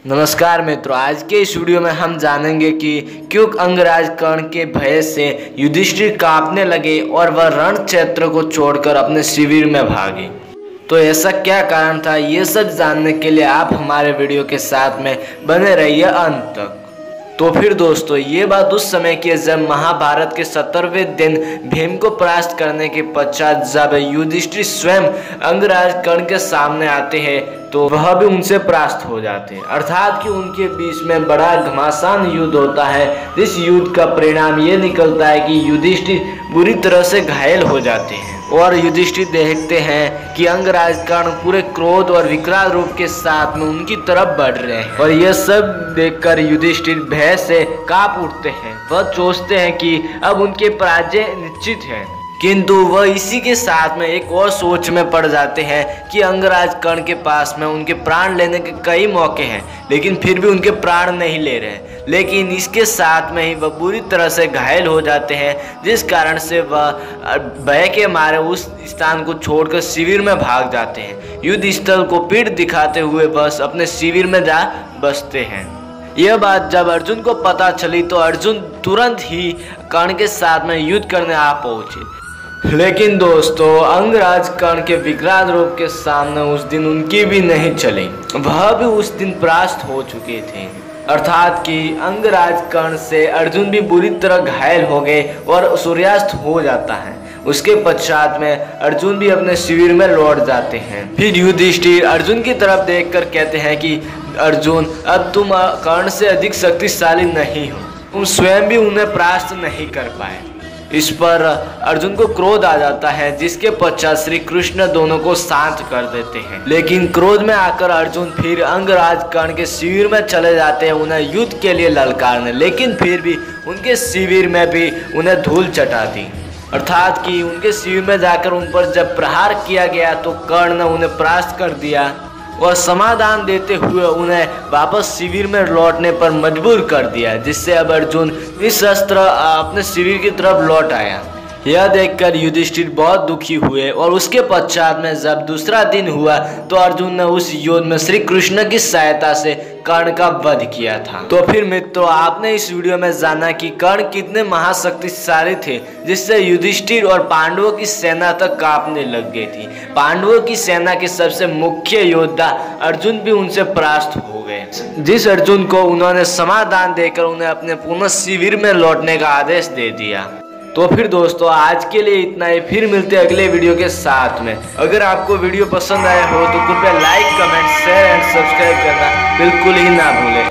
नमस्कार मित्रों, आज के इस वीडियो में हम जानेंगे कि क्यों अंगराज कर्ण के भय से युधिष्ठिर कांपने लगे और वह रण क्षेत्र को छोड़कर अपने शिविर में भागे। तो ऐसा क्या कारण था, ये सब जानने के लिए आप हमारे वीडियो के साथ में बने रहिए अंत तक। तो फिर दोस्तों, ये बात उस समय की है जब महाभारत के 17वें दिन भीम को परास्त करने के पश्चात जब युधिष्ठिर स्वयं अंगराज कर्ण के सामने आते हैं तो वह भी उनसे परास्त हो जाते हैं, अर्थात कि उनके बीच में बड़ा घमासान युद्ध होता है। इस युद्ध का परिणाम ये निकलता है कि युधिष्ठिर बुरी तरह से घायल हो जाते हैं और युधिष्ठिर देखते हैं कि अंगराज कर्ण पूरे क्रोध और विकराल रूप के साथ में उनकी तरफ बढ़ रहे हैं और यह सब देखकर युधिष्ठिर भय से कांप उठते हैं। वह सोचते हैं कि अब उनके पराजय निश्चित है, किंतु वह इसी के साथ में एक और सोच में पड़ जाते हैं कि अंगराज कर्ण के पास में उनके प्राण लेने के कई मौके हैं, लेकिन फिर भी उनके प्राण नहीं ले रहे। लेकिन इसके साथ में ही वह बुरी तरह से घायल हो जाते हैं, जिस कारण से वह भय के मारे उस स्थान को छोड़कर शिविर में भाग जाते हैं। युद्ध स्थल को पीठ दिखाते हुए बस अपने शिविर में जा बसते हैं। यह बात जब अर्जुन को पता चली तो अर्जुन तुरंत ही कर्ण के साथ में युद्ध करने आ पहुंचे। लेकिन दोस्तों, अंगराज कर्ण के विकराल रूप के सामने उस दिन उनकी भी नहीं चली। वह भी उस दिन परास्त हो चुके थे, अर्थात कि अंगराज कर्ण से अर्जुन भी बुरी तरह घायल हो गए और सूर्यास्त हो जाता है। उसके पश्चात में अर्जुन भी अपने शिविर में लौट जाते हैं। फिर युधिष्ठिर अर्जुन की तरफ देखकर कहते हैं कि अर्जुन, अब तुम कर्ण से अधिक शक्तिशाली नहीं हो, तुम स्वयं भी उन्हें परास्त नहीं कर पाए। इस पर अर्जुन को क्रोध आ जाता है, जिसके पश्चात श्री कृष्ण दोनों को शांत कर देते हैं। लेकिन क्रोध में आकर अर्जुन फिर अंगराज कर्ण के शिविर में चले जाते हैं उन्हें युद्ध के लिए ललकारने, लेकिन फिर भी उनके शिविर में भी उन्हें धूल चटा दी, अर्थात कि उनके शिविर में जाकर उन पर जब प्रहार किया गया तो कर्ण ने उन्हें परास्त कर दिया और समाधान देते हुए उन्हें वापस शिविर में लौटने पर मजबूर कर दिया, जिससे अब अर्जुन निशस्त्र अपने शिविर की तरफ लौट आया। यह देखकर युधिष्ठिर बहुत दुखी हुए और उसके पश्चात में जब दूसरा दिन हुआ तो अर्जुन ने उस युद्ध में श्री कृष्ण की सहायता से कर्ण का वध किया था। तो फिर मित्रों, आपने इस वीडियो में जाना कि कर्ण कितने महाशक्तिशाली थे, जिससे युधिष्ठिर और पांडवों की सेना तक कांपने लग गई थी। पांडवों की सेना के सबसे मुख्य योद्धा अर्जुन भी उनसे परास्त हो गए, जिस अर्जुन को उन्होंने समाधान देकर उन्हें अपने पुनः शिविर में लौटने का आदेश दे दिया। तो फिर दोस्तों, आज के लिए इतना ही। फिर मिलते हैं अगले वीडियो के साथ में। अगर आपको वीडियो पसंद आया हो तो कृपया like, comment, share and subscribe करना बिल्कुल ही ना भूलें।